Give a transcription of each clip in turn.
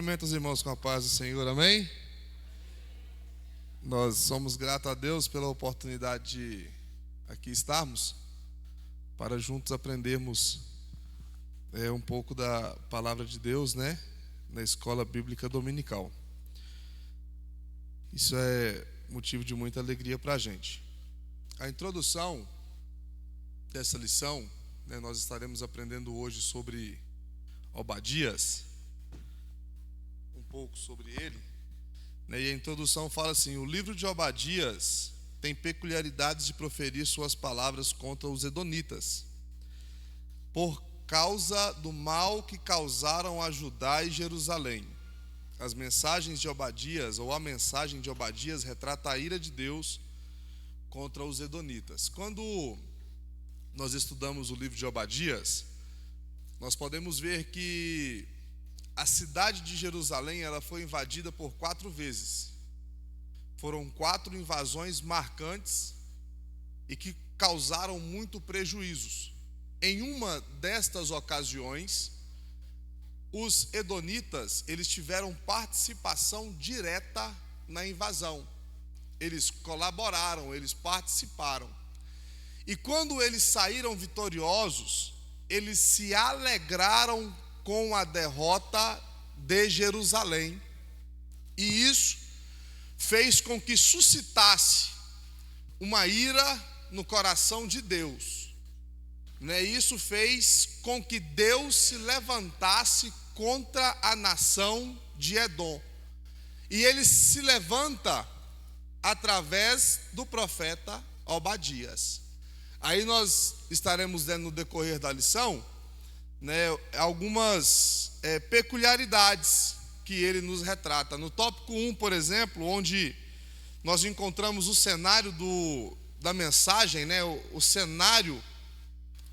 Cumprimento os irmãos com a paz do Senhor, amém? Nós somos gratos a Deus pela oportunidade de aqui estarmos, para juntos aprendermos um pouco da palavra de Deus, na escola bíblica dominical. Isso é motivo de muita alegria para a gente. A introdução dessa lição, nós estaremos aprendendo hoje sobre Obadias, um pouco sobre ele, e a introdução fala assim: o livro de Obadias tem peculiaridades de proferir suas palavras contra os edonitas, por causa do mal que causaram a Judá e Jerusalém. As mensagens de Obadias, ou a mensagem de Obadias, retrata a ira de Deus contra os edonitas. Quando nós estudamos o livro de Obadias, nós podemos ver que a cidade de Jerusalém ela foi invadida por 4 vezes. Foram 4 invasões marcantes e que causaram muito prejuízos. Em uma destas ocasiões, os edonitas eles tiveram participação direta na invasão. Eles colaboraram, eles participaram. E quando eles saíram vitoriosos, eles se alegraram com a derrota de Jerusalém. E isso fez com que suscitasse uma ira no coração de Deus. Isso fez com que Deus se levantasse contra a nação de Edom. E ele se levanta através do profeta Obadias. Aí nós estaremos vendo no decorrer da lição algumas peculiaridades que ele nos retrata. No tópico 1, por exemplo, onde nós encontramos o cenário da mensagem, o cenário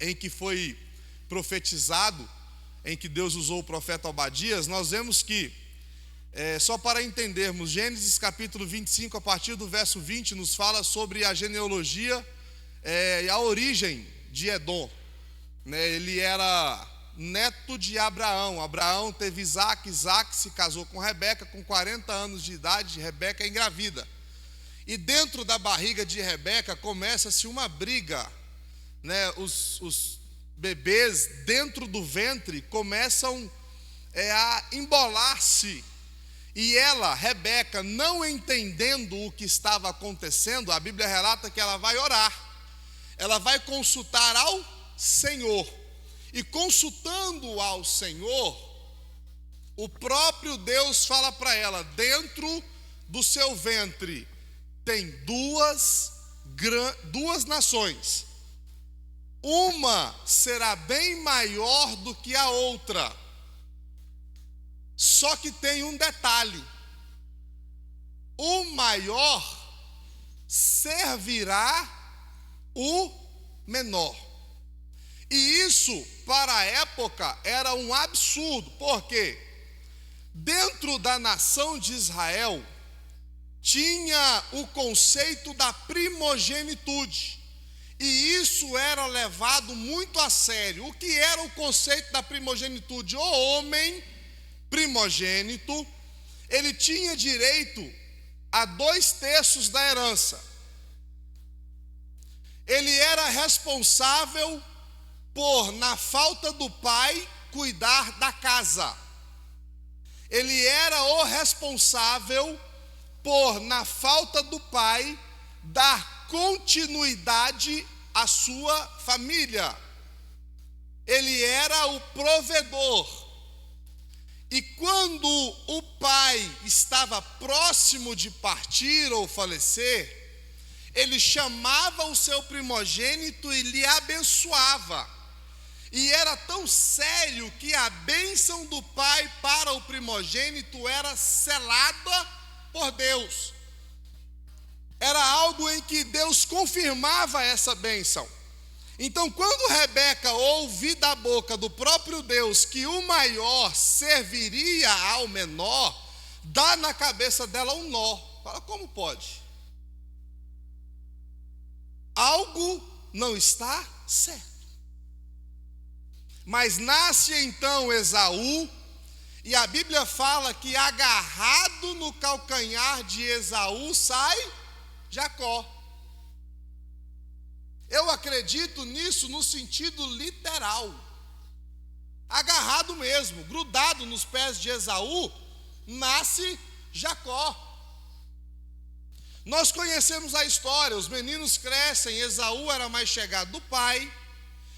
em que foi profetizado, em que Deus usou o profeta Obadias, nós vemos que, só para entendermos, Gênesis capítulo 25, a partir do verso 20, nos fala sobre a genealogia e a origem de Edom. Ele era neto de Abraão. Abraão teve Isaac, Isaac se casou com Rebeca, com 40 anos de idade, Rebeca engravida. E dentro da barriga de Rebeca começa-se uma briga. Os bebês dentro do ventre começam a embolar-se. E ela, Rebeca, não entendendo o que estava acontecendo, a Bíblia relata que ela vai orar. Ela vai consultar ao Senhor. E consultando ao Senhor, o próprio Deus fala para ela: dentro do seu ventre tem duas nações. Uma será bem maior do que a outra. Só que tem um detalhe: o maior servirá o menor. E isso, para a época, era um absurdo, porque dentro da nação de Israel tinha o conceito da primogenitude, e isso era levado muito a sério. O que era o conceito da primogenitude? O homem primogênito, ele tinha direito a 2/3 da herança. Ele era responsável por, na falta do pai, cuidar da casa. Ele era o responsável por, na falta do pai, dar continuidade à sua família. Ele era o provedor. E quando o pai estava próximo de partir ou falecer, ele chamava o seu primogênito e lhe abençoava. E era tão sério que a bênção do pai para o primogênito era selada por Deus. Era algo em que Deus confirmava essa bênção. Então, quando Rebeca ouve da boca do próprio Deus que o maior serviria ao menor, dá na cabeça dela um nó. Fala: como pode? Algo não está certo. Mas nasce então Esaú, E a Bíblia fala que agarrado no calcanhar de Esaú sai Jacó. Eu acredito nisso no sentido literal. Agarrado mesmo, grudado nos pés de Esaú, nasce Jacó. Nós conhecemos a história, os meninos crescem, Esaú era mais chegado do pai,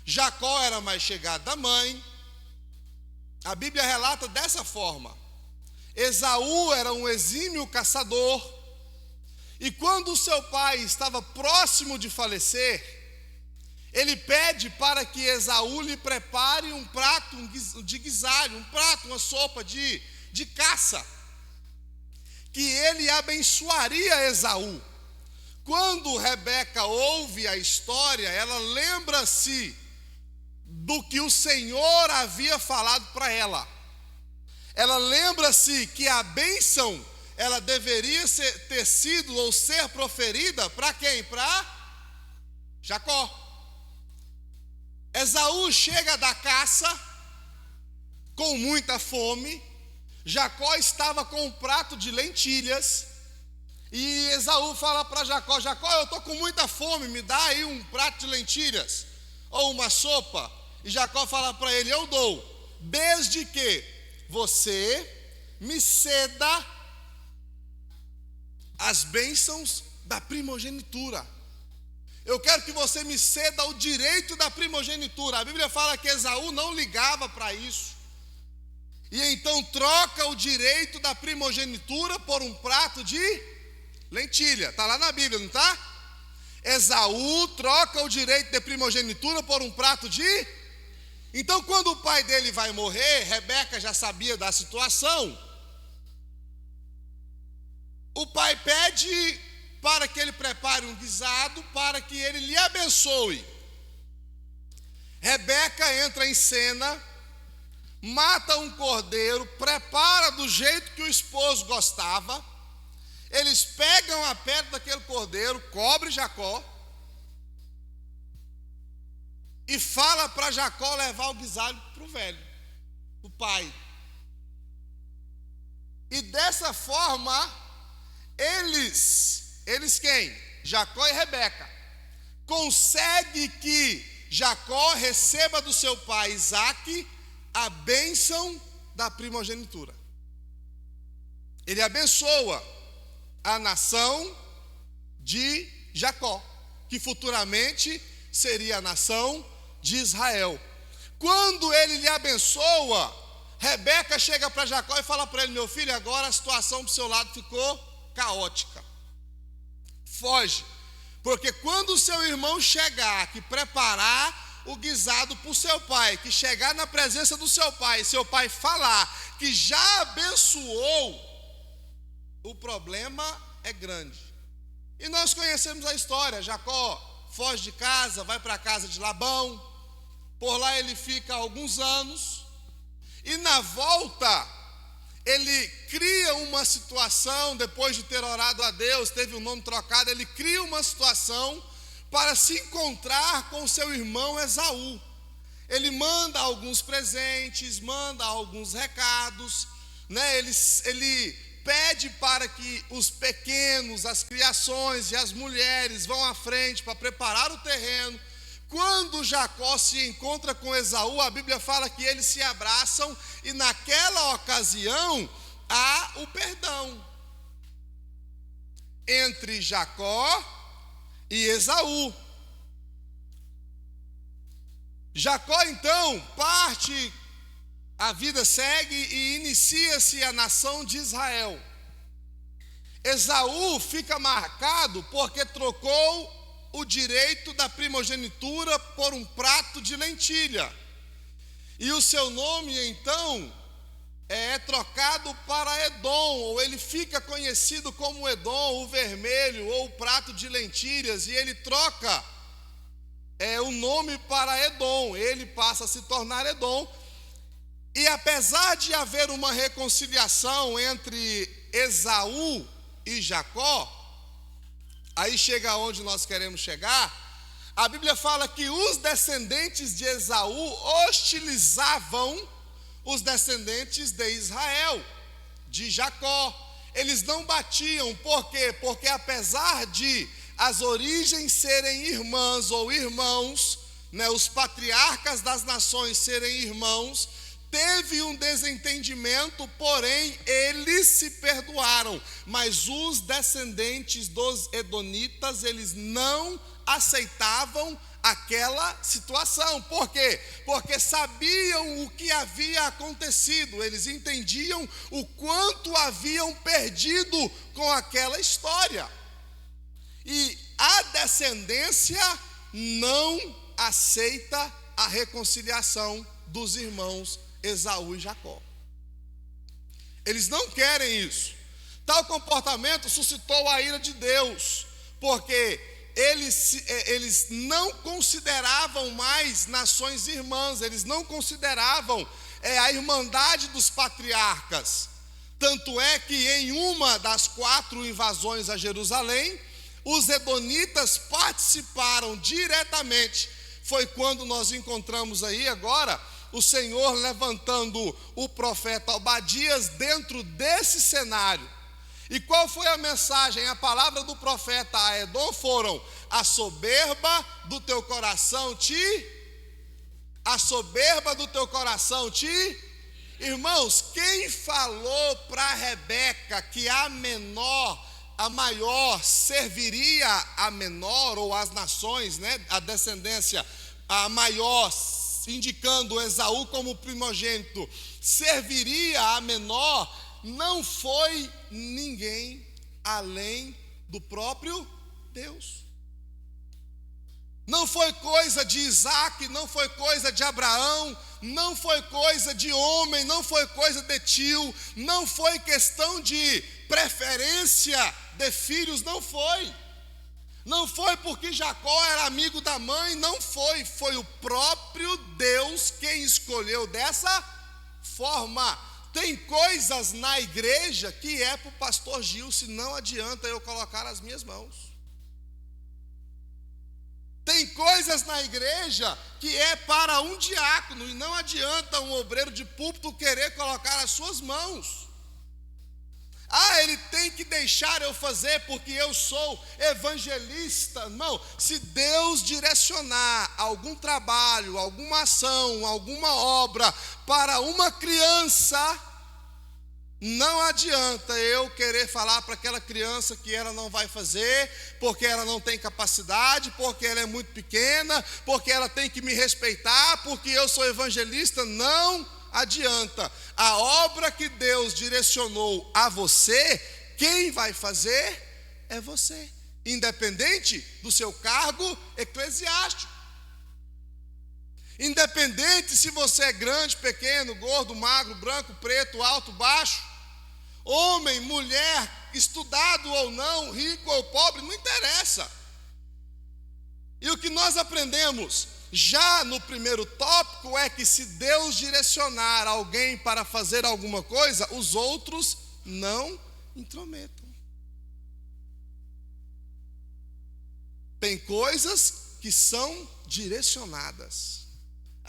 Jacó era mais chegado da mãe. A Bíblia relata dessa forma: Esaú era um exímio caçador, e quando o seu pai estava próximo de falecer, ele pede para que Esaú lhe prepare um prato de guisado, um prato, uma sopa de caça, que ele abençoaria Esaú. Quando Rebeca ouve a história, ela lembra-se do que o Senhor havia falado para ela. Ela lembra-se que a bênção, ela deveria ter sido ou ser proferida para quem? Para Jacó. Esaú chega da caça com muita fome. Jacó estava com um prato de lentilhas. E Esaú fala para Jacó: Jacó, eu estou com muita fome, me dá aí um prato de lentilhas ou uma sopa. E Jacó fala para ele: eu dou, desde que você me ceda as bênçãos da primogenitura. Eu quero que você me ceda o direito da primogenitura. A Bíblia fala que Esaú não ligava para isso. E então troca o direito da primogenitura por um prato de lentilha. Está lá na Bíblia, não está? Esaú troca o direito de primogenitura por um prato de... Então, quando o pai dele vai morrer, Rebeca já sabia da situação. O pai pede para que ele prepare um guisado, para que ele lhe abençoe. Rebeca entra em cena, mata um cordeiro, prepara do jeito que o esposo gostava. Eles pegam a pele daquele cordeiro, cobre Jacó e fala para Jacó levar o guisado para o velho, o pai. E dessa forma, eles quem? Jacó e Rebeca, consegue que Jacó receba do seu pai Isaque a bênção da primogenitura. Ele abençoa a nação de Jacó, que futuramente seria a nação de Israel. Quando ele lhe abençoa, Rebeca chega para Jacó e fala para ele: meu filho, agora a situação do seu lado ficou caótica. Foge, porque quando o seu irmão chegar, que preparar o guisado para o seu pai, que chegar na presença do seu pai falar que já abençoou, o problema é grande. E nós conhecemos a história. Jacó foge de casa, vai para a casa de Labão, por lá ele fica alguns anos, e na volta ele cria uma situação, depois de ter orado a Deus, teve o nome trocado, ele cria uma situação para se encontrar com seu irmão Esaú. Ele manda alguns presentes, manda alguns recados, né? Ele pede para que os pequenos, as criações e as mulheres vão à frente para preparar o terreno. Quando Jacó se encontra com Esaú, a Bíblia fala que eles se abraçam e naquela ocasião há o perdão entre Jacó e Esaú. Jacó então parte, a vida segue e inicia-se a nação de Israel. Esaú fica marcado porque trocou o direito da primogenitura por um prato de lentilha. E o seu nome então é trocado para Edom, ou ele fica conhecido como Edom, o vermelho, ou o prato de lentilhas, e ele troca o nome para Edom, ele passa a se tornar Edom. E apesar de haver uma reconciliação entre Esaú e Jacó, aí chega onde nós queremos chegar, a Bíblia fala que os descendentes de Esaú hostilizavam os descendentes de Israel, de Jacó. Eles não batiam, por quê? Porque apesar de as origens serem irmãs ou irmãos, os patriarcas das nações serem irmãos, teve um desentendimento, porém eles se perdoaram. Mas os descendentes dos edonitas, eles não aceitavam aquela situação. Por quê? Porque sabiam o que havia acontecido. Eles entendiam o quanto haviam perdido com aquela história. E a descendência não aceita a reconciliação dos irmãos Esaú e Jacó. Eles não querem isso. Tal comportamento suscitou a ira de Deus, porque eles não consideravam mais nações irmãs, eles não consideravam a irmandade dos patriarcas. Tanto é que em uma das 4 invasões a Jerusalém, os edonitas participaram diretamente. Foi quando nós encontramos aí agora o Senhor levantando o profeta Obadias dentro desse cenário. E qual foi a mensagem? A palavra do profeta a Edom foram: a soberba do teu coração Irmãos, quem falou para Rebeca que a maior serviria a menor, ou as nações, a descendência, a maior, indicando Esaú como primogênito, serviria a menor, não foi ninguém além do próprio Deus. Não foi coisa de Isaac, não foi coisa de Abraão, não foi coisa de homem, não foi coisa de tio, não foi questão de preferência de filhos, não foi. Não foi porque Jacó era amigo da mãe, não foi. Foi o próprio Deus quem escolheu dessa forma. Tem coisas na igreja que é para o pastor Gil, se não adianta eu colocar as minhas mãos. Tem coisas na igreja que é para um diácono, e não adianta um obreiro de púlpito querer colocar as suas mãos. Ele tem que deixar eu fazer porque eu sou evangelista. Irmão, se Deus direcionar algum trabalho, alguma ação, alguma obra para uma criança, não adianta eu querer falar para aquela criança que ela não vai fazer, porque ela não tem capacidade, porque ela é muito pequena, porque ela tem que me respeitar, porque eu sou evangelista. Não adianta. A obra que Deus direcionou a você, quem vai fazer é você, independente do seu cargo eclesiástico. Independente se você é grande, pequeno, gordo, magro, branco, preto, alto, baixo, homem, mulher, estudado ou não, rico ou pobre, não interessa. E o que nós aprendemos já no primeiro tópico é que se Deus direcionar alguém para fazer alguma coisa, os outros não intrometam. Tem coisas que são direcionadas.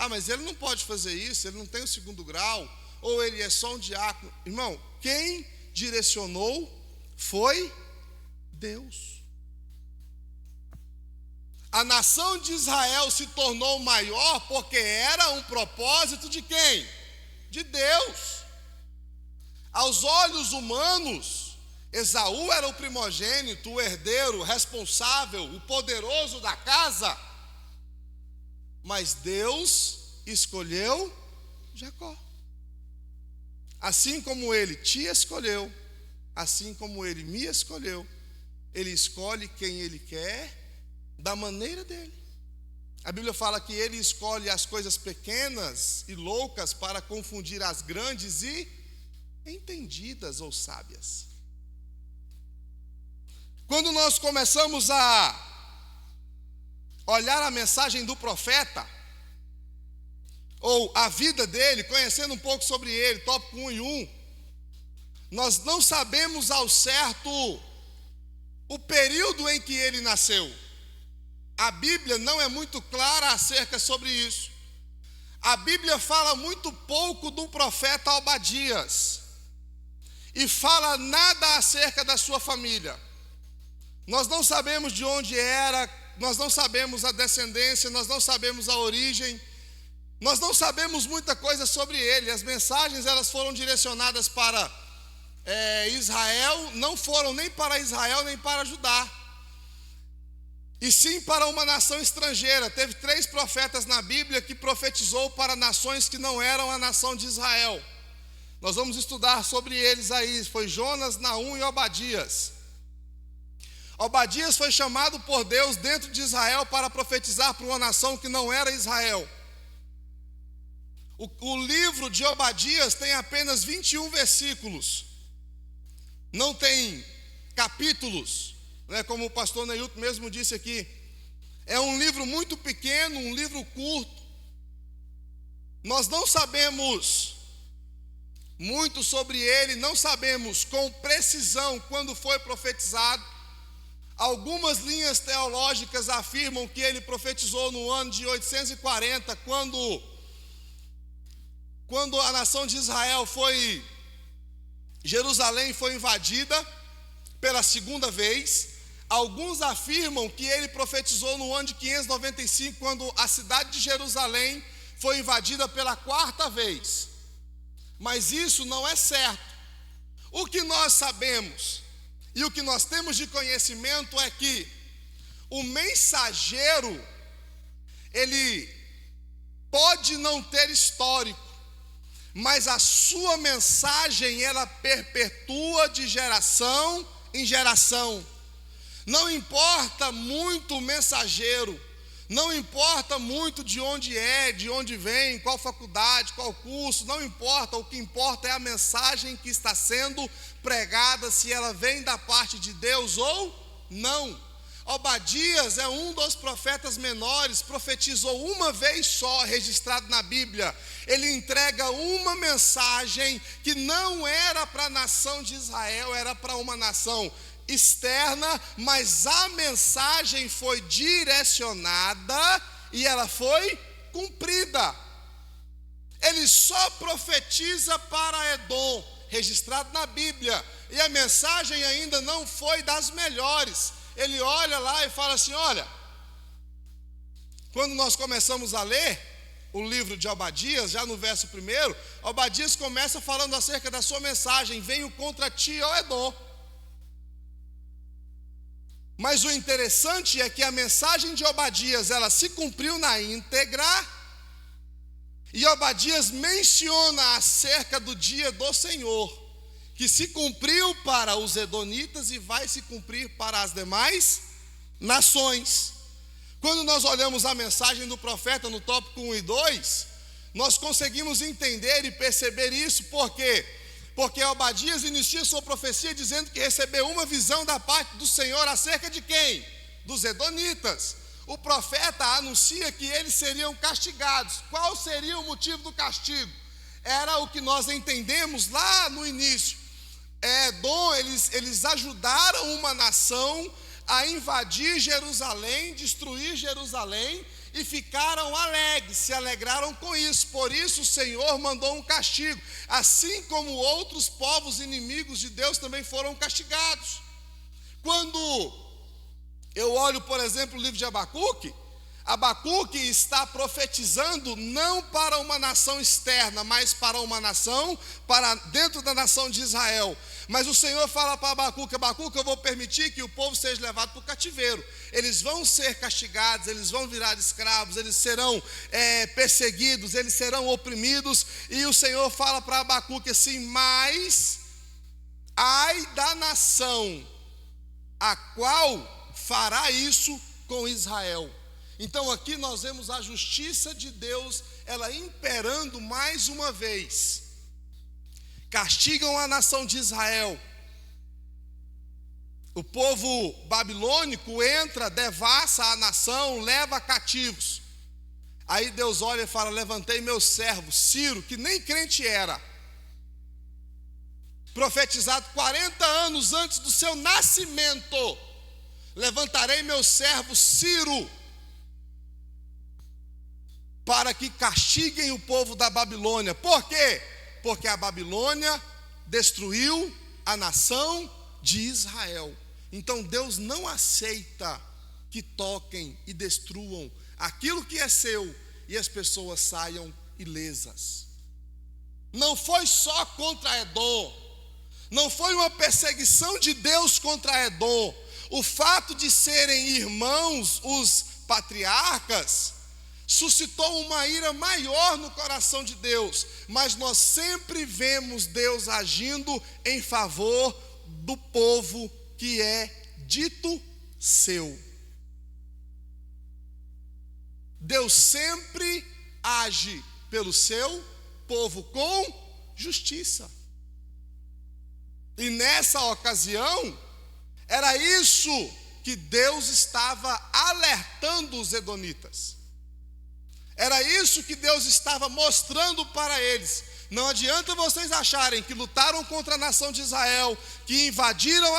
Mas ele não pode fazer isso, ele não tem o 2º grau, ou ele é só um diácono. Irmão, quem direcionou foi Deus. A nação de Israel se tornou maior porque era um propósito de quem? De Deus. Aos olhos humanos, Esaú era o primogênito, o herdeiro, responsável, o poderoso da casa. Mas Deus escolheu Jacó. Assim como ele te escolheu, assim como ele me escolheu, ele escolhe quem ele quer, da maneira dele. A Bíblia fala que ele escolhe as coisas pequenas e loucas para confundir as grandes e entendidas ou sábias. Quando nós começamos a olhar a mensagem do profeta, ou a vida dele, conhecendo um pouco sobre ele, tópico 1 e 1, nós não sabemos ao certo o período em que ele nasceu. A Bíblia não é muito clara acerca sobre isso. A Bíblia fala muito pouco do profeta Obadias e fala nada acerca da sua família. Nós não sabemos de onde era, nós não sabemos a descendência, nós não sabemos a origem, nós não sabemos muita coisa sobre ele. As mensagens, elas foram direcionadas para Israel, não foram nem para Israel nem para Judá, e sim para uma nação estrangeira. Teve 3 profetas na Bíblia que profetizou para nações que não eram a nação de Israel. Nós vamos estudar sobre eles aí. Foi Jonas, Naum e Obadias. Obadias foi chamado por Deus dentro de Israel para profetizar para uma nação que não era Israel. O livro de Obadias tem apenas 21 versículos. Não tem capítulos, né, como o pastor Neilton mesmo disse aqui. É um livro muito pequeno, um livro curto. Nós não sabemos muito sobre ele, não sabemos com precisão quando foi profetizado. Algumas linhas teológicas afirmam que ele profetizou no ano de 840, quando a nação de Israel Jerusalém foi invadida pela segunda vez. Alguns afirmam que ele profetizou no ano de 595, quando a cidade de Jerusalém foi invadida pela 4ª vez. Mas isso não é certo. O que nós sabemos e o que nós temos de conhecimento é que o mensageiro, ele pode não ter histórico, mas a sua mensagem, ela perpetua de geração em geração. Não importa muito o mensageiro, não importa muito de onde vem, qual faculdade, qual curso, não importa. O que importa é a mensagem que está sendo pregada, se ela vem da parte de Deus ou não. Obadias é um dos profetas menores, profetizou uma vez só, registrado na Bíblia. Ele entrega uma mensagem que não era para a nação de Israel, era para uma nação externa, mas a mensagem foi direcionada e ela foi cumprida. Ele só profetiza para Edom, registrado na Bíblia, e a mensagem ainda não foi das melhores. Ele olha lá e fala assim: olha, quando nós começamos a ler o livro de Obadias, já no verso 1, Obadias começa falando acerca da sua mensagem: venho contra ti, ó Edom. Mas o interessante é que a mensagem de Obadias, ela se cumpriu na íntegra, e Obadias menciona acerca do dia do Senhor, que se cumpriu para os edonitas e vai se cumprir para as demais nações. Quando nós olhamos a mensagem do profeta no tópico 1 e 2, nós conseguimos entender e perceber isso. Por quê? Porque Obadias inicia sua profecia dizendo que recebeu uma visão da parte do Senhor acerca de quem? Dos edonitas. O profeta anuncia que eles seriam castigados. Qual seria o motivo do castigo? Era o que nós entendemos lá no início. Edom, eles ajudaram uma nação a invadir Jerusalém, destruir Jerusalém, e ficaram alegres, se alegraram com isso. Por isso o Senhor mandou um castigo, assim como outros povos inimigos de Deus também foram castigados. Quando eu olho, por exemplo, o livro de Abacuque, Abacuque está profetizando não para uma nação externa, mas para uma nação, para dentro da nação de Israel. Mas o Senhor fala para Abacuque: Abacuque, eu vou permitir que o povo seja levado para o cativeiro. Eles vão ser castigados, eles vão virar escravos, eles serão perseguidos, eles serão oprimidos. E o Senhor fala para Abacuque assim: mas ai da nação a qual fará isso com Israel. Então aqui nós vemos a justiça de Deus, ela imperando mais uma vez. Castigam a nação de Israel. O povo babilônico entra, devassa a nação, leva cativos. Aí Deus olha e fala: levantei meu servo Ciro, que nem crente era, profetizado 40 anos antes do seu nascimento. Levantarei meu servo Ciro. para que castiguem o povo da Babilônia. Por quê? Porque a Babilônia destruiu a nação de Israel. Então Deus não aceita que toquem e destruam aquilo que é seu e as pessoas saiam ilesas. Não foi só contra Edom, não foi uma perseguição de Deus contra Edom. O fato de serem irmãos, os patriarcas, suscitou uma ira maior no coração de Deus, mas nós sempre vemos Deus agindo em favor do povo que é dito seu. Deus sempre age pelo seu povo com justiça. E nessa ocasião, era isso que Deus estava alertando os edonitas. Era isso que Deus estava mostrando para eles. Não adianta vocês acharem que lutaram contra a nação de Israel, que invadiram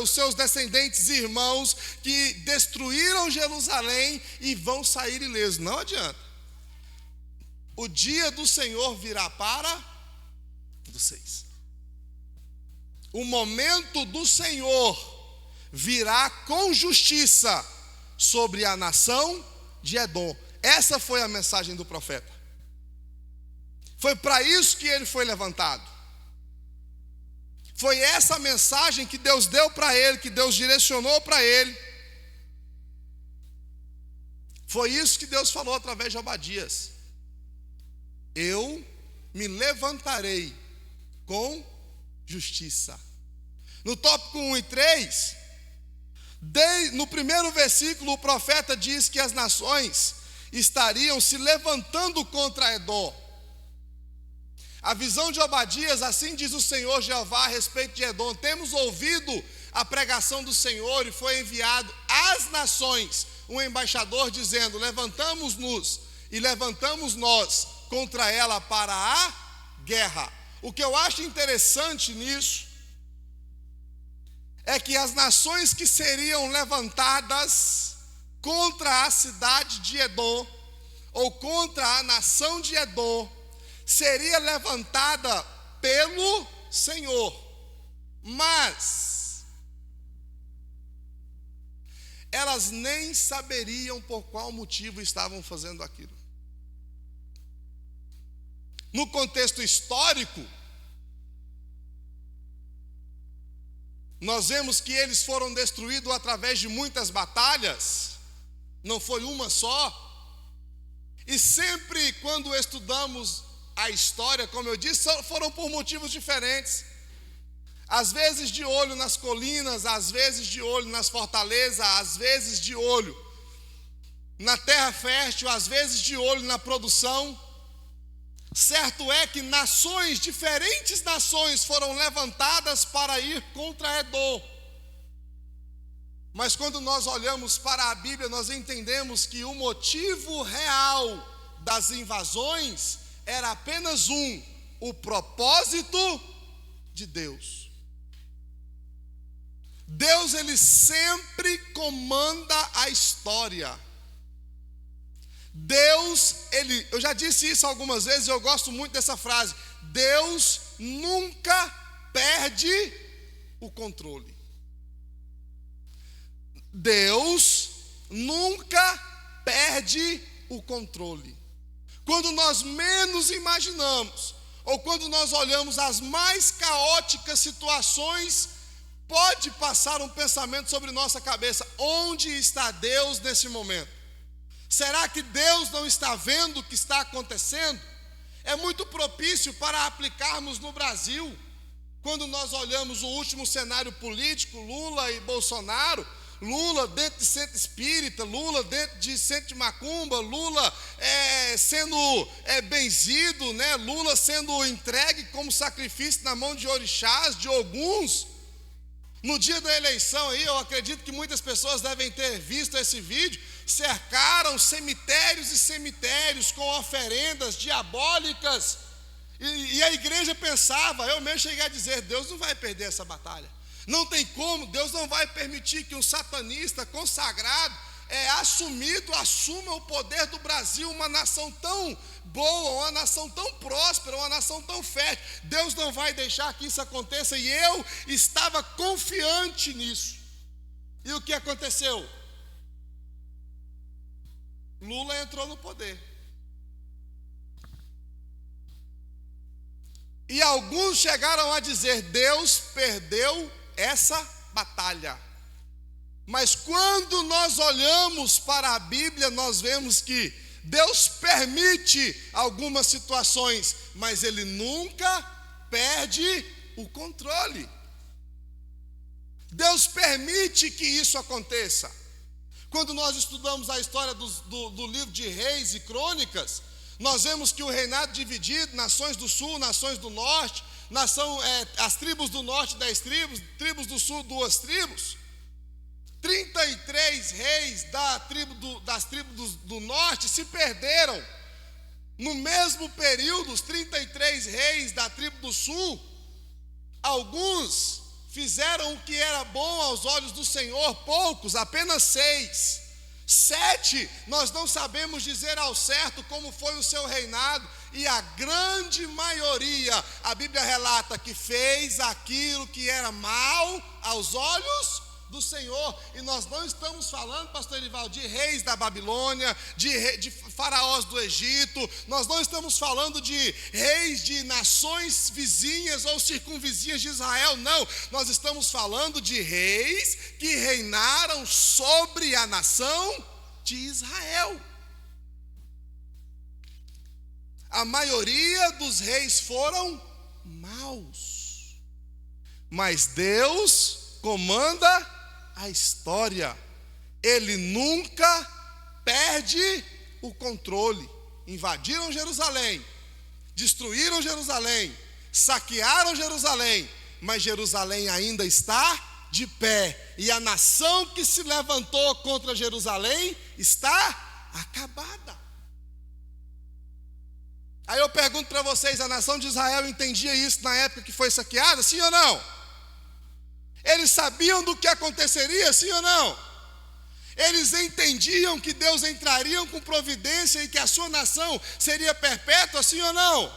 os seus descendentes e irmãos, que destruíram Jerusalém e vão sair ilesos. Não adianta. O dia do Senhor virá para vocês. O momento do Senhor virá com justiça sobre a nação de Edom. Essa foi a mensagem do profeta. Foi para isso que ele foi levantado. Foi essa mensagem que Deus deu para ele, que Deus direcionou para ele. Foi isso que Deus falou através de Obadias. Eu me levantarei com justiça. No tópico 1 e 3, no primeiro versículo, o profeta diz que as nações estariam se levantando contra Edom. A visão de Obadias, assim diz o Senhor Jeová a respeito de Edom: temos ouvido a pregação do Senhor e foi enviado às nações um embaixador dizendo: levantamos-nos e levantamos nós contra ela para a guerra. O que eu acho interessante nisso é que as nações que seriam levantadas contra a cidade de Edom, ou contra a nação de Edom, seria levantada pelo Senhor, mas elas nem saberiam por qual motivo estavam fazendo aquilo. No contexto histórico, nós vemos que eles foram destruídos através de muitas batalhas, não foi uma só. E sempre quando estudamos a história, como eu disse, foram por motivos diferentes. Às vezes de olho nas colinas, às vezes de olho nas fortalezas, às vezes de olho na terra fértil, às vezes de olho na produção. Certo é que diferentes nações foram levantadas para ir contra Edom. Mas quando nós olhamos para a Bíblia, nós entendemos que o motivo real das invasões era apenas o propósito de Deus. Deus, ele sempre comanda a história. Deus, eu já disse isso algumas vezes, eu gosto muito dessa frase: Deus nunca perde o controle. Deus nunca perde o controle. Quando nós menos imaginamos, ou quando nós olhamos as mais caóticas situações, pode passar um pensamento sobre nossa cabeça: onde está Deus nesse momento? Será que Deus não está vendo o que está acontecendo? É muito propício para aplicarmos no Brasil. Quando nós olhamos o último cenário político, Lula e Bolsonaro, Lula dentro de centro espírita, Lula dentro de centro de macumba, Lula sendo benzido, né? Lula sendo entregue como sacrifício na mão de orixás, de oguns. No dia da eleição aí, eu acredito que muitas pessoas devem ter visto esse vídeo. Cercaram cemitérios e cemitérios com oferendas diabólicas. E a igreja pensava, eu mesmo cheguei a dizer: Deus não vai perder essa batalha. Não tem como, Deus não vai permitir que um satanista consagrado assuma o poder do Brasil, uma nação tão boa, uma nação tão próspera, uma nação tão fértil. Deus não vai deixar que isso aconteça, e eu estava confiante nisso. E o que aconteceu? Lula entrou no poder. E alguns chegaram a dizer: Deus perdeu essa batalha. Mas quando nós olhamos para a Bíblia, nós vemos que Deus permite algumas situações, mas Ele nunca perde o controle. Deus permite que isso aconteça. Quando nós estudamos a história do livro de Reis e Crônicas, nós vemos que o reinado dividido, nações do sul, nações do norte, as tribos do norte 10 tribos, tribos do sul 2 tribos, 33 reis das tribos do norte se perderam. No mesmo período, os 33 reis da tribo do sul, alguns fizeram o que era bom aos olhos do Senhor, poucos, apenas 6. 7, nós não sabemos dizer ao certo como foi o seu reinado, e a grande maioria, a Bíblia relata que fez aquilo que era mal aos olhos do Senhor. E nós não estamos falando, pastor Erivaldo, de reis da Babilônia, de faraós do Egito, nós não estamos falando de reis de nações vizinhas ou circunvizinhas de Israel, não. Nós estamos falando de reis que reinaram sobre a nação de Israel. A maioria dos reis foram maus, mas Deus comanda a história. Ele nunca perde o controle. Invadiram Jerusalém, destruíram Jerusalém, saquearam Jerusalém, mas Jerusalém ainda está de pé, e a nação que se levantou contra Jerusalém está acabada. Aí eu pergunto para vocês: a nação de Israel entendia isso na época que foi saqueada, sim ou não? Eles sabiam do que aconteceria, sim ou não? Eles entendiam que Deus entraria com providência e que a sua nação seria perpétua, sim ou não?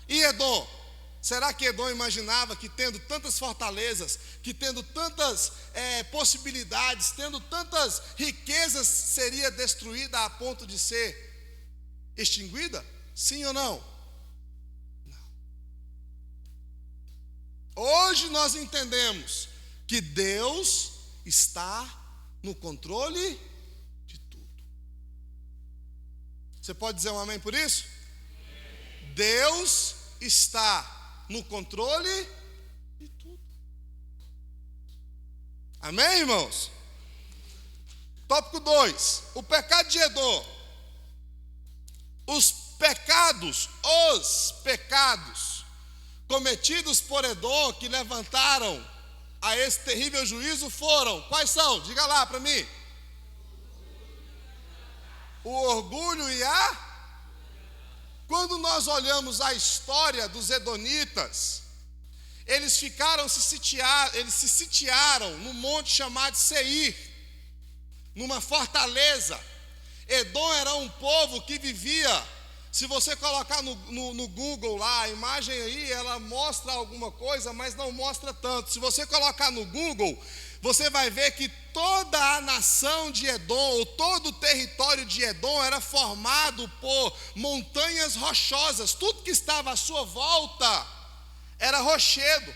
E Edom? Será que Edom imaginava que, tendo tantas fortalezas, que tendo tantas possibilidades, tendo tantas riquezas, seria destruída a ponto de ser extinguida? Sim ou não? Não. Hoje nós entendemos que Deus está no controle de tudo. Você pode dizer um amém por isso? Deus está no controle de tudo. Amém, irmãos? Tópico 2, o pecado de Edom. Os pecados cometidos por Edom, que levantaram a esse terrível juízo, foram: quais são? Diga lá para mim. O orgulho e Quando nós olhamos a história dos edonitas, eles se sitiaram num monte chamado Seir, numa fortaleza. Edom era um povo que vivia, se você colocar no Google lá, a imagem aí, ela mostra alguma coisa, mas não mostra tanto. Se você colocar no Google, você vai ver que toda a nação de Edom, ou todo o território de Edom, era formado por montanhas rochosas. Tudo que estava à sua volta era rochedo.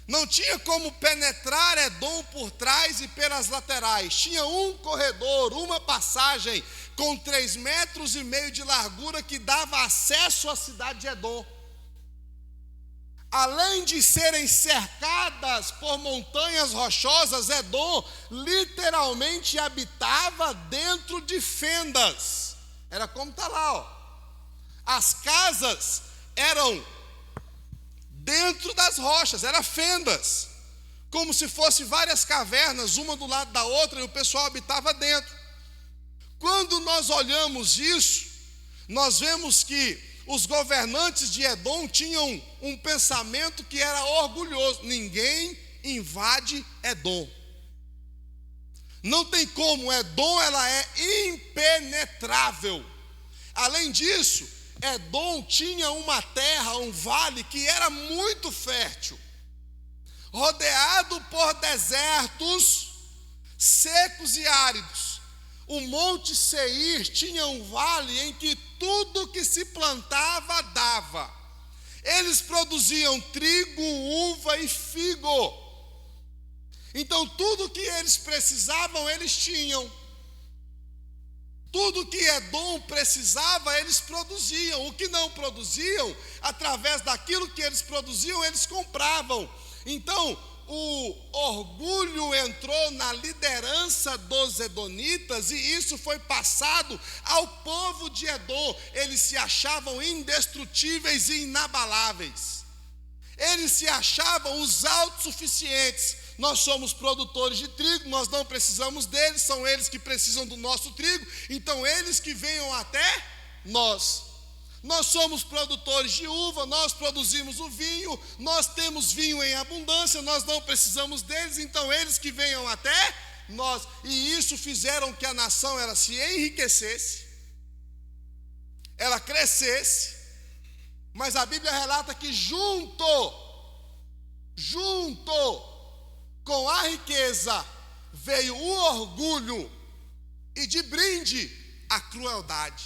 Não tinha como penetrar Edom por trás e pelas laterais. Tinha um corredor, uma passagem com 3,5 metros de largura que dava acesso à cidade de Edom. Além de serem cercadas por montanhas rochosas, Edom literalmente habitava dentro de fendas. Era como está lá, ó. As casas eram dentro das rochas, eram fendas, como se fossem várias cavernas, uma do lado da outra, e o pessoal habitava dentro. Quando nós olhamos isso, nós vemos que os governantes de Edom tinham um pensamento que era orgulhoso: ninguém invade Edom. Não tem como, Edom ela é impenetrável. Além disso, Edom tinha uma terra, um vale que era muito fértil, rodeado por desertos secos e áridos. O Monte Seir tinha um vale em que tudo que se plantava dava. Eles produziam trigo, uva e figo. Então tudo que eles precisavam, eles tinham. Tudo que Edom precisava, eles produziam. O que não produziam, através daquilo que eles produziam, eles compravam. Então, o orgulho entrou na liderança dos edonitas e isso foi passado ao povo de Edom. Eles se achavam indestrutíveis e inabaláveis. Eles se achavam os autossuficientes. Nós somos produtores de trigo, nós não precisamos deles, são eles que precisam do nosso trigo, então eles que venham até nós. Nós somos produtores de uva, nós produzimos o vinho, nós temos vinho em abundância, nós não precisamos deles, então eles que venham até nós. E isso fizeram que a nação ela se enriquecesse, ela crescesse, mas a Bíblia relata que junto com a riqueza veio o orgulho e de brinde a crueldade.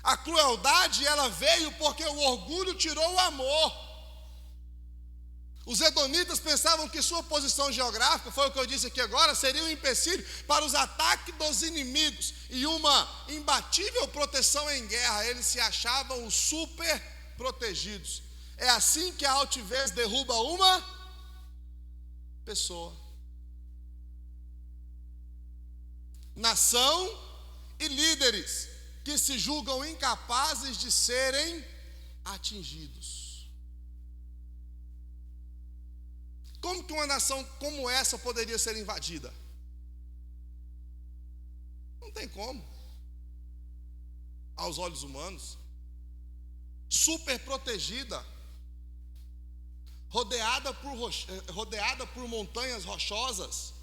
A crueldade ela veio porque o orgulho tirou o amor. Os edonitas pensavam que sua posição geográfica, foi o que eu disse aqui agora, seria um empecilho para os ataques dos inimigos e uma imbatível proteção em guerra. Eles se achavam os super protegidos. É assim que a altivez derruba uma pessoa. Nação e líderes que se julgam incapazes de serem atingidos. Como que uma nação como essa poderia ser invadida? Não tem como. Aos olhos humanos. Super protegida. Rodeada por montanhas rochosas.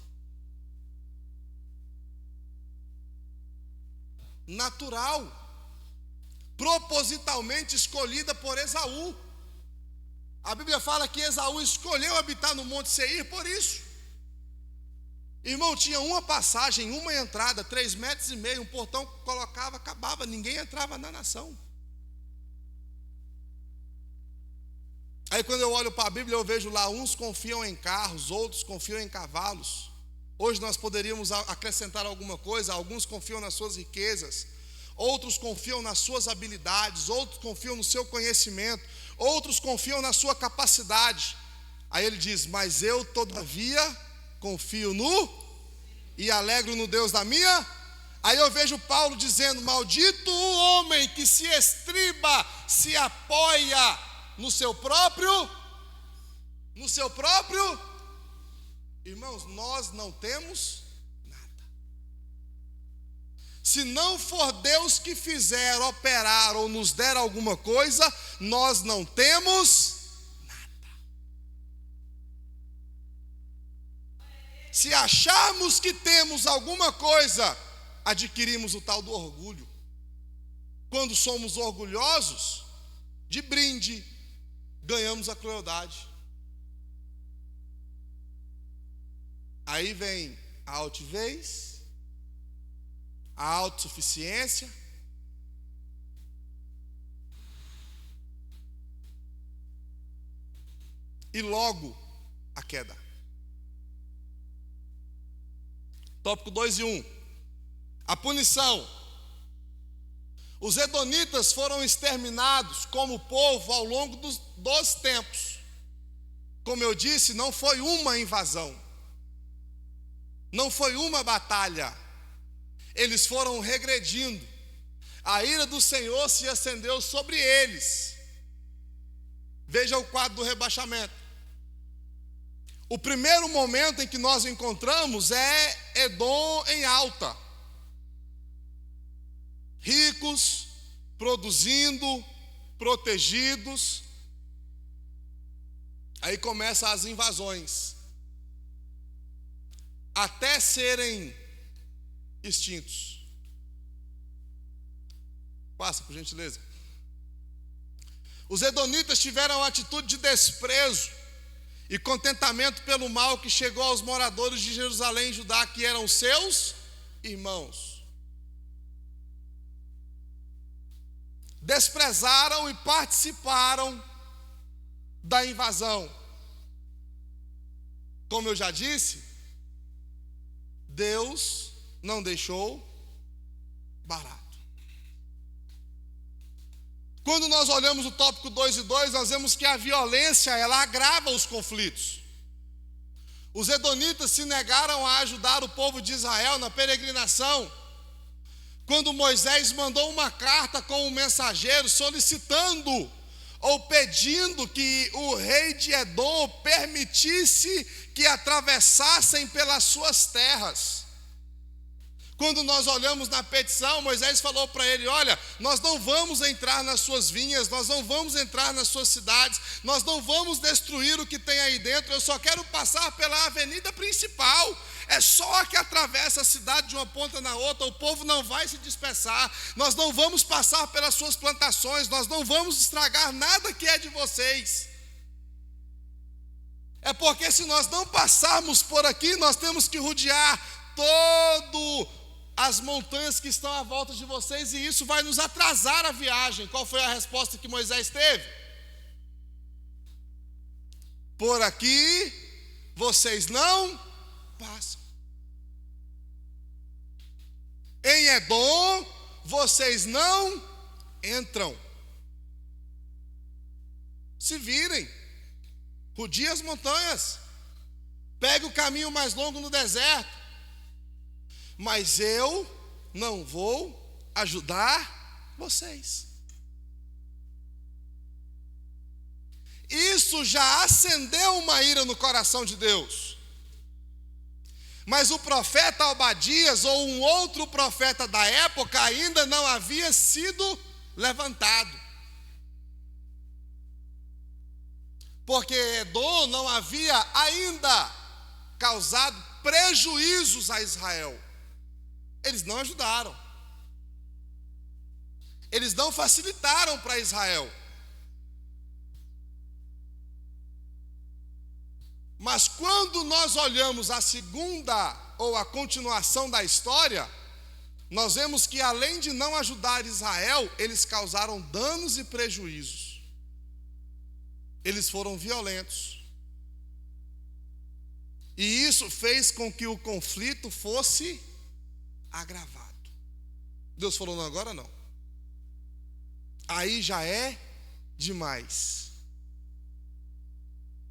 Natural, propositalmente escolhida por Esaú. A Bíblia fala que Esaú escolheu habitar no Monte Seir por isso. Irmão, tinha uma passagem, uma entrada, 3,5 metros, um portão colocava, acabava, ninguém entrava na nação. Aí quando eu olho para a Bíblia, eu vejo lá, uns confiam em carros, outros confiam em cavalos. Hoje nós poderíamos acrescentar alguma coisa, alguns confiam nas suas riquezas, outros confiam nas suas habilidades, outros confiam no seu conhecimento, outros confiam na sua capacidade. Aí ele diz, mas eu todavia confio no e alegro no Deus da minha. Aí eu vejo Paulo dizendo, maldito o homem que se estriba, se apoia no seu próprio. Irmãos, nós não temos nada. Se não for Deus que fizer, operar ou nos der alguma coisa, nós não temos nada. Se acharmos que temos alguma coisa, adquirimos o tal do orgulho. Quando somos orgulhosos, de brinde, ganhamos a crueldade. Aí vem a altivez, a autossuficiência, e logo a queda. Tópico 2 e 1. A punição. Os edonitas foram exterminados como povo ao longo dos tempos. Como eu disse, não foi uma invasão. Não foi uma batalha. Eles foram regredindo. A ira do Senhor se acendeu sobre eles. Veja o quadro do rebaixamento. O primeiro momento em que nós encontramos é Edom em alta. Ricos, produzindo, protegidos. Aí começam as invasões. até serem extintos. Passa, por gentileza. Os edonitas tiveram a atitude de desprezo e contentamento pelo mal que chegou aos moradores de Jerusalém e Judá, que eram seus irmãos. Desprezaram e participaram da invasão. Como eu já disse, Deus não deixou barato. Quando nós olhamos o tópico 2 e 2, nós vemos que a violência, ela agrava os conflitos. Os edonitas se negaram a ajudar o povo de Israel na peregrinação, quando Moisés mandou uma carta com um mensageiro solicitando ou pedindo que o rei de Edom permitisse que atravessassem pelas suas terras. Quando nós olhamos na petição, Moisés falou para ele: olha, nós não vamos entrar nas suas vinhas, nós não vamos entrar nas suas cidades, nós não vamos destruir o que tem aí dentro, eu só quero passar pela avenida principal. É só que atravessa a cidade de uma ponta na outra, o povo não vai se dispersar, nós não vamos passar pelas suas plantações, nós não vamos estragar nada que é de vocês. É porque se nós não passarmos por aqui, nós temos que rodear todo as montanhas que estão à volta de vocês, e isso vai nos atrasar a viagem. Qual foi a resposta que Moisés teve? Por aqui vocês não passam. Em Edom vocês não entram. Se virem, rodiem as montanhas, pegue o caminho mais longo no deserto. Mas eu não vou ajudar vocês. Isso já acendeu uma ira no coração de Deus. Mas o profeta Obadias, ou um outro profeta da época, ainda não havia sido levantado. Porque Edom não havia ainda causado prejuízos a Israel. Eles não ajudaram. Eles não facilitaram para Israel. Mas quando nós olhamos a segunda ou a continuação da história, nós vemos que além de não ajudar Israel, eles causaram danos e prejuízos. Eles foram violentos. E isso fez com que o conflito fosse agravado. Deus falou: não, agora não. Aí já é demais.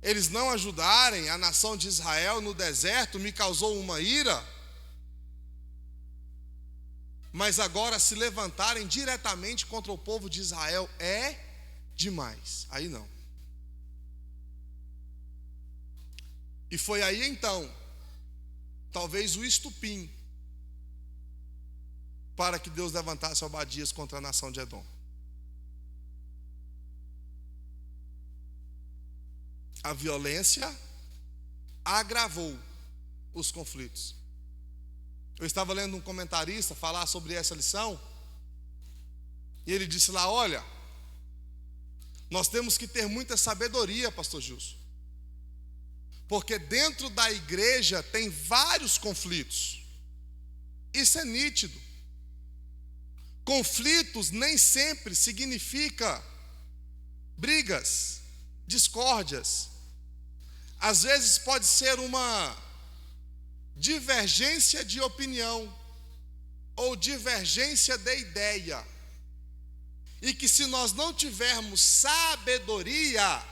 Eles não ajudarem a nação de Israel no deserto me causou uma ira, mas agora se levantarem diretamente contra o povo de Israel é demais. Aí não. E foi aí então, talvez o estupim para que Deus levantasse Obadias contra a nação de Edom. A violência agravou os conflitos. Eu estava lendo um comentarista falar sobre essa lição, e ele disse lá: olha, nós temos que ter muita sabedoria, pastor Gilson, porque dentro da igreja tem vários conflitos. Isso é nítido. Conflitos nem sempre significa brigas, discórdias. Às vezes pode ser uma divergência de opinião ou divergência de ideia. E que se nós não tivermos sabedoria,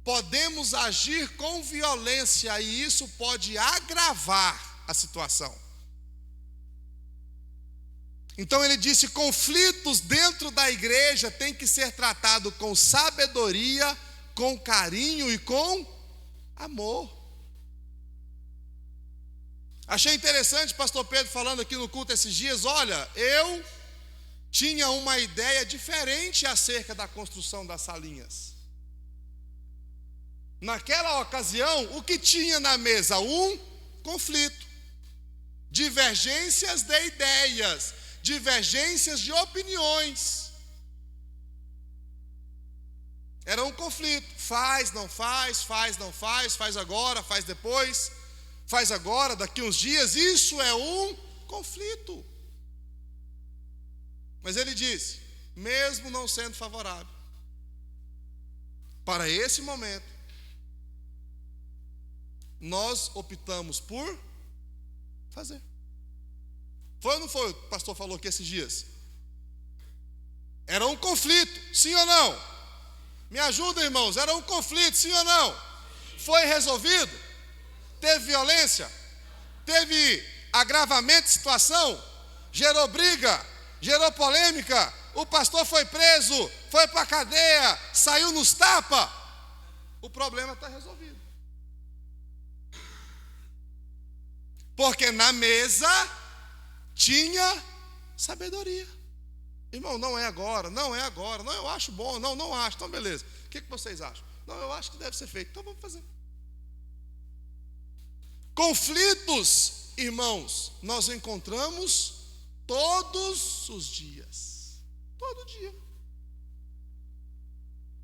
podemos agir com violência e isso pode agravar a situação. Então ele disse: conflitos dentro da igreja têm que ser tratados com sabedoria, com carinho e com amor. Achei interessante pastor Pedro falando aqui no culto esses dias: olha, eu tinha uma ideia diferente acerca da construção das salinhas. Naquela ocasião, o que tinha na mesa? Um conflito. Divergências de ideias, divergências de opiniões. Era um conflito. Faz, não faz, faz, não faz, faz agora, faz depois, faz agora, daqui uns dias. Isso é um conflito. Mas ele disse, mesmo não sendo favorável, para esse momento, nós optamos por fazer. Foi ou não foi? O pastor falou aqui esses dias. Era um conflito, sim ou não? Me ajuda, irmãos, era um conflito, sim ou não? Foi resolvido? Teve violência? Teve agravamento de situação? Gerou briga? Gerou polêmica? O pastor foi preso, foi para a cadeia, saiu nos tapas? O problema está resolvido. Porque na mesa tinha sabedoria. Irmão, não é agora, não é agora. Não, eu acho bom, não acho. Então, beleza. O que vocês acham? Não, eu acho que deve ser feito. Então, vamos fazer. Conflitos, irmãos, nós encontramos todos os dias. Todo dia.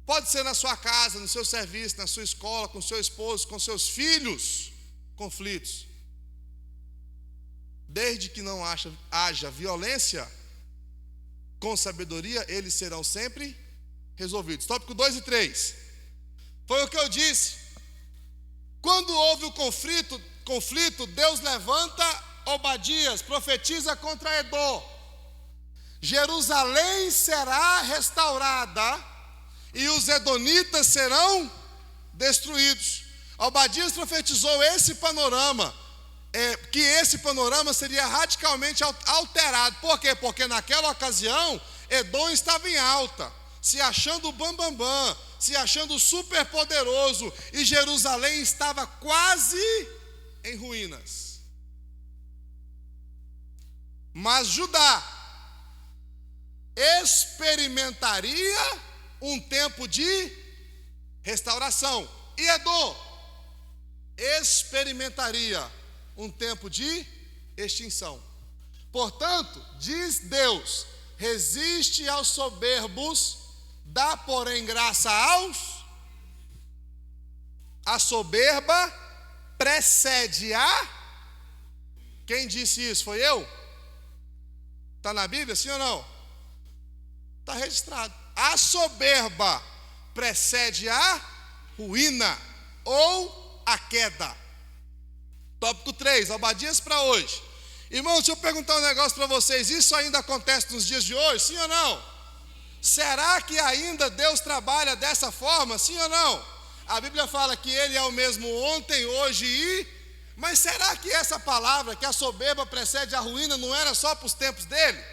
Pode ser na sua casa, no seu serviço, na sua escola, com seu esposo, com seus filhos. Conflitos. Desde que não haja violência, com sabedoria, eles serão sempre resolvidos. Tópico 2 e 3. Foi o que eu disse. Quando houve o conflito, Deus levanta Obadias, profetiza contra Edom. Jerusalém será restaurada e os edonitas serão destruídos. Obadias profetizou esse panorama. Que esse panorama seria radicalmente alterado. Por quê? Porque naquela ocasião, Edom estava em alta, se achando bambambam, se achando super poderoso, e Jerusalém estava quase em ruínas. Mas Judá experimentaria um tempo de restauração, e Edom experimentaria um tempo de extinção. Portanto, diz Deus, resiste aos soberbos, dá, porém, graça aos. A soberba precede a. Quem disse isso? Foi eu? Está na Bíblia, sim ou não? Está registrado. A soberba precede a ruína ou a queda. Tópico 3, Obadias para hoje. Irmão, deixa eu perguntar um negócio para vocês. Isso ainda acontece nos dias de hoje, sim ou não? Será que ainda Deus trabalha dessa forma, sim ou não? A Bíblia fala que Ele é o mesmo ontem, hoje e... Mas será que essa palavra, que a soberba precede a ruína, não era só para os tempos dele?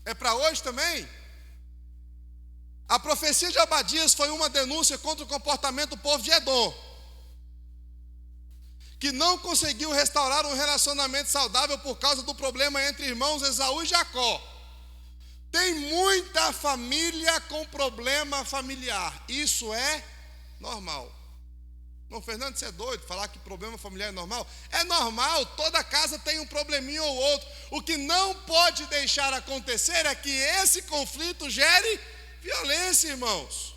É para hoje também? A profecia de Obadias foi uma denúncia contra o comportamento do povo de Edom, que não conseguiu restaurar um relacionamento saudável por causa do problema entre irmãos Esaú e Jacó. Tem muita família com problema familiar. Isso é normal. Não, Fernando, você é doido falar que problema familiar é normal? É normal, toda casa tem um probleminha ou outro. O que não pode deixar acontecer é que esse conflito gere violência, irmãos.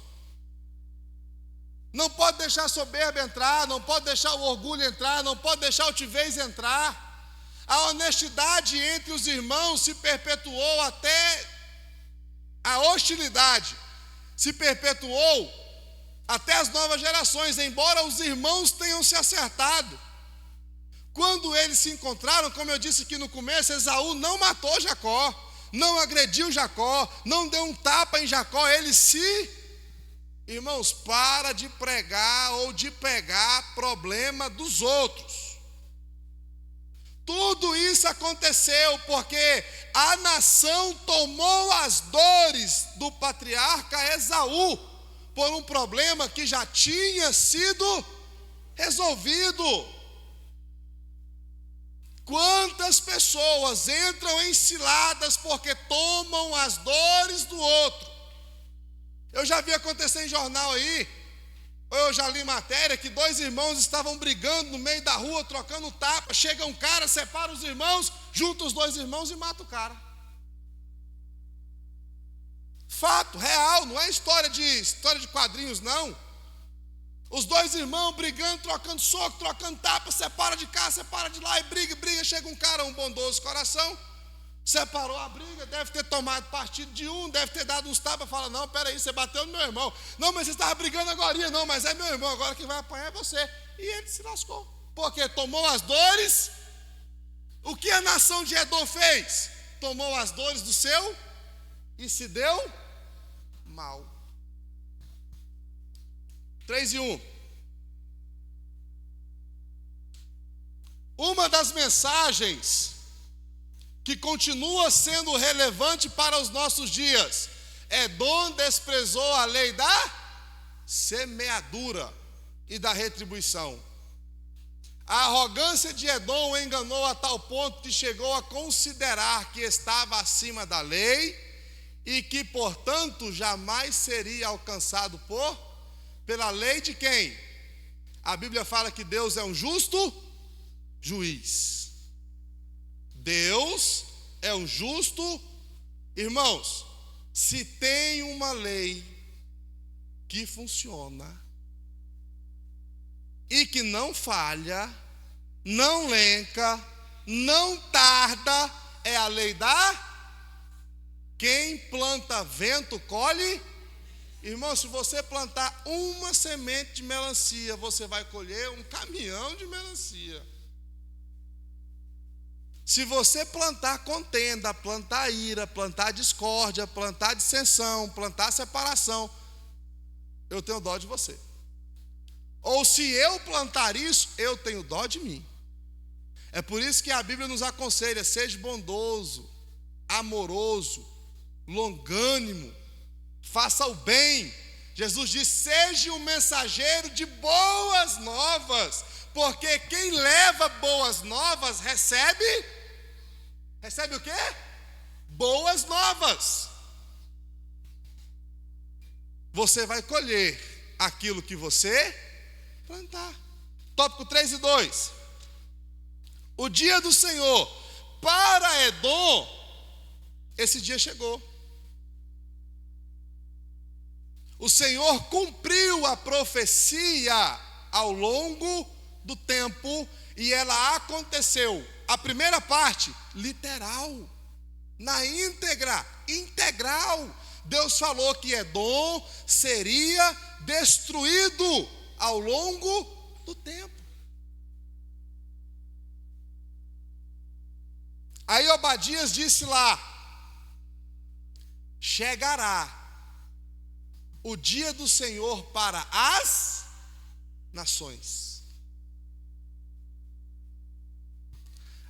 Não pode deixar a soberba entrar, não pode deixar o orgulho entrar, não pode deixar a altivez entrar. A honestidade entre os irmãos se perpetuou até a hostilidade, se perpetuou até as novas gerações, embora os irmãos tenham se acertado. Quando eles se encontraram, como eu disse aqui no começo, Esaú não matou Jacó, não agrediu Jacó, não deu um tapa em Jacó, eles se... Irmãos, para de pregar ou de pegar problema dos outros. Tudo isso aconteceu porque a nação tomou as dores do patriarca Esaú por um problema que já tinha sido resolvido. Quantas pessoas entram em ciladas porque tomam as dores do outro? Eu já vi acontecer em jornal aí, ou eu já li matéria, que 2 irmãos estavam brigando no meio da rua, trocando tapa. Chega um cara, separa os irmãos, junta os 2 irmãos e mata o cara. Fato, real, não é história de quadrinhos, não. Os 2 irmãos brigando, trocando soco, trocando tapa, separa de cá, separa de lá, e briga. Chega um cara, um bondoso coração, separou a briga, deve ter tomado partido de um, deve ter dado uns tapas, fala, não, peraí, você bateu no meu irmão. Não, mas você estava brigando agora, não, mas é meu irmão, agora quem vai apanhar é você. E ele se lascou, porque tomou as dores. O que a nação de Edom fez? Tomou as dores do seu e se deu mal. 3:1. Uma das mensagens que continua sendo relevante para os nossos dias: Edom desprezou a lei da semeadura e da retribuição. A arrogância de Edom o enganou a tal ponto que chegou a considerar que estava acima da lei e que, portanto, jamais seria alcançado pela lei de quem? A Bíblia fala que Deus é um justo juiz. Deus é um justo. Irmãos, se tem uma lei que funciona e que não falha, não lenca, não tarda, é a lei da quem planta vento colhe. Irmão, se você plantar uma semente de melancia, você vai colher um caminhão de melancia. Se você plantar contenda, plantar ira, plantar discórdia, plantar dissensão, plantar separação, eu tenho dó de você. Ou se eu plantar isso, eu tenho dó de mim. É por isso que a Bíblia nos aconselha: seja bondoso, amoroso, longânimo, faça o bem. Jesus diz: seja um mensageiro de boas novas, porque quem leva boas novas recebe o quê? Boas novas. Você vai colher aquilo que você plantar. Tópico 3 e 2. O dia do Senhor para Edom, esse dia chegou. O Senhor cumpriu a profecia ao longo do tempo e ela aconteceu. A primeira parte, literal, na íntegra, integral. Deus falou que Edom seria destruído ao longo do tempo. Aí Obadias disse lá: chegará o dia do Senhor para as nações.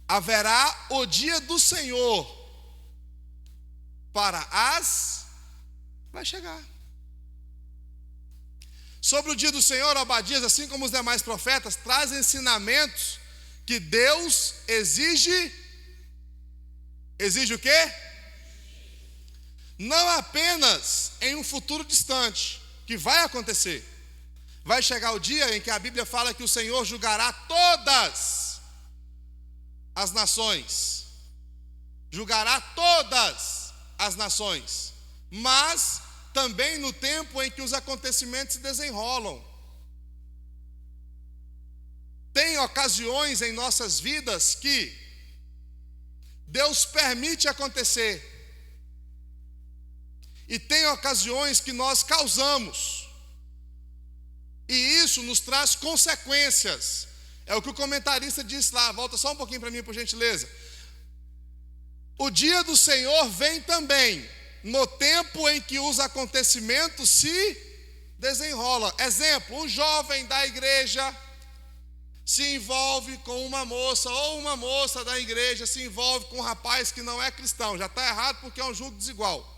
Haverá o dia do Senhor para as... vai chegar. Sobre o dia do Senhor, Obadias, assim como os demais profetas, traz ensinamentos que Deus exige o quê? Não apenas em um futuro distante, que vai acontecer. Vai chegar o dia em que a Bíblia fala que o Senhor julgará todas as nações. Julgará todas as nações. Mas também no tempo em que os acontecimentos se desenrolam. Tem ocasiões em nossas vidas que Deus permite acontecer. E tem ocasiões que nós causamos. E isso nos traz consequências. É o que o comentarista diz lá. Volta só um pouquinho para mim, por gentileza. O dia do Senhor vem também no tempo em que os acontecimentos se desenrolam. Exemplo, um jovem da igreja se envolve com uma moça, ou uma moça da igreja se envolve com um rapaz que não é cristão. Já está errado porque é um julgo desigual.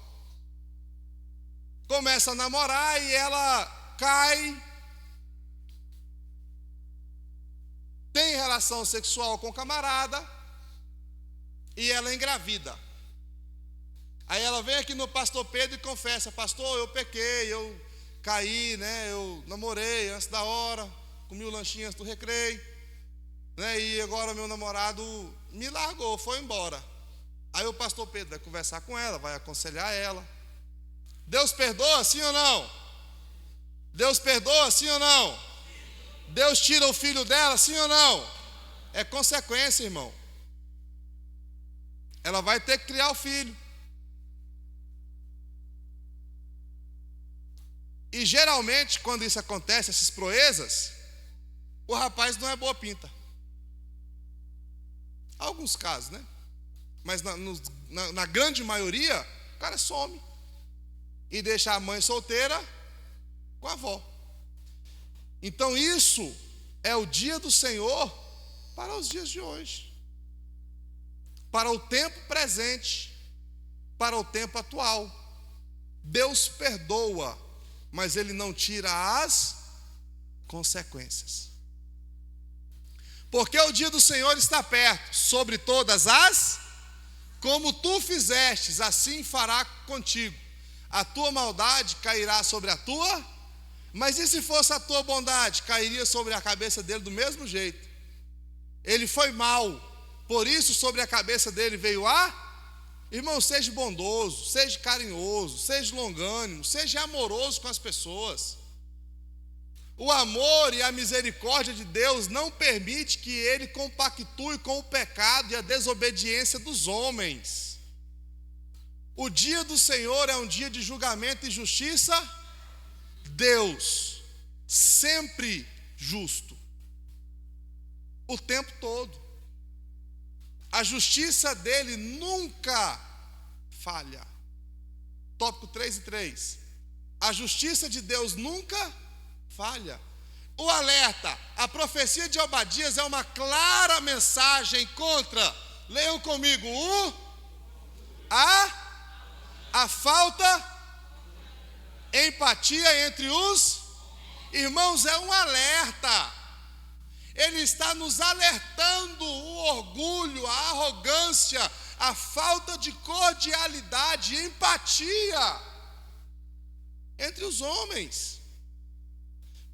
Começa a namorar e ela cai, tem relação sexual com o camarada e ela engravida. Aí ela vem aqui no pastor Pedro e confessa: pastor, eu pequei, eu caí, né? Eu namorei antes da hora, comi o lanchinho antes do recreio, né? E agora meu namorado me largou, foi embora. Aí o pastor Pedro vai conversar com ela, vai aconselhar ela. Deus perdoa, sim ou não? Deus perdoa, sim ou não? Deus tira o filho dela, sim ou não? É consequência, irmão. Ela vai ter que criar o filho. E geralmente, quando isso acontece, essas proezas, o rapaz não é boa pinta. Há alguns casos, né? Mas na grande maioria, o cara some e deixa a mãe solteira com a avó. Então isso é o dia do Senhor para os dias de hoje, para o tempo presente, para o tempo atual. Deus perdoa, mas Ele não tira as consequências. Porque o dia do Senhor está perto, sobre todas as, como tu fizestes, assim fará contigo. A tua maldade cairá sobre a tua, mas e se fosse a tua bondade? Cairia sobre a cabeça dele do mesmo jeito. Ele foi mau, por isso sobre a cabeça dele veio a... Irmão, seja bondoso, seja carinhoso, seja longânimo, seja amoroso com as pessoas. O amor e a misericórdia de Deus não permite que Ele compactue com o pecado e a desobediência dos homens. O dia do Senhor é um dia de julgamento e justiça. Deus, sempre justo, o tempo todo. A justiça dele nunca falha. Tópico 3:3. A justiça de Deus nunca falha. O alerta, a profecia de Obadias é uma clara mensagem contra, leiam comigo, a falta empatia entre os irmãos. É um alerta. Ele está nos alertando o orgulho, a arrogância, a falta de cordialidade e empatia entre os homens,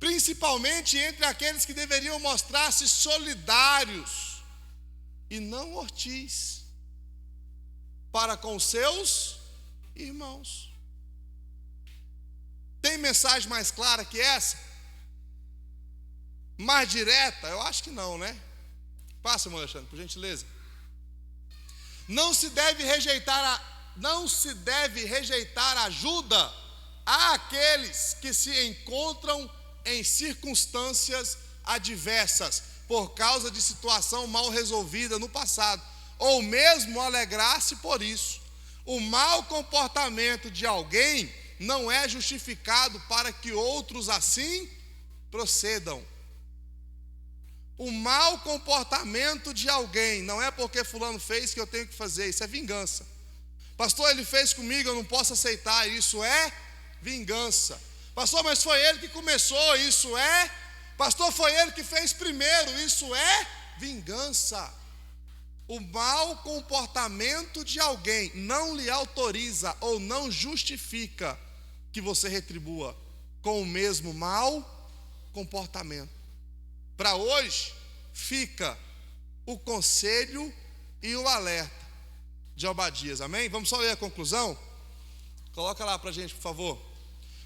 principalmente entre aqueles que deveriam mostrar-se solidários e não hostis para com seus irmãos. Tem mensagem mais clara que essa? Mais direta? Eu acho que não, né? Passa, irmão Alexandre, por gentileza. Não se deve rejeitar ajuda àqueles que se encontram em circunstâncias adversas por causa de situação mal resolvida no passado, ou mesmo alegrar-se por isso. O mau comportamento de alguém não é justificado para que outros assim procedam. O mau comportamento de alguém não é porque fulano fez que eu tenho que fazer, isso é vingança. Pastor, ele fez comigo, eu não posso aceitar, isso é vingança. Pastor, mas foi ele que começou, isso é. Pastor, foi ele que fez primeiro, isso é vingança. O mau comportamento de alguém não lhe autoriza ou não justifica que você retribua com o mesmo mau comportamento. Para hoje, fica o conselho e o alerta de Obadias, amém? Vamos só ler a conclusão? Coloca lá para a gente, por favor.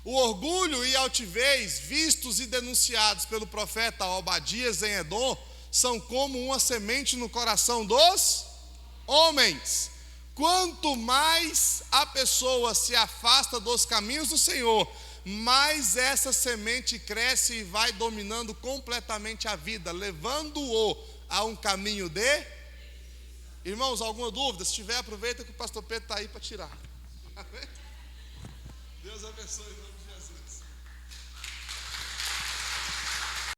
O orgulho e altivez vistos e denunciados pelo profeta Obadias em Edom são como uma semente no coração dos homens. Quanto mais a pessoa se afasta dos caminhos do Senhor, mais essa semente cresce e vai dominando completamente a vida, levando-o a um caminho de... Irmãos, alguma dúvida? Se tiver, aproveita que o pastor Pedro está aí para tirar. Amém? Deus abençoe em nome de Jesus.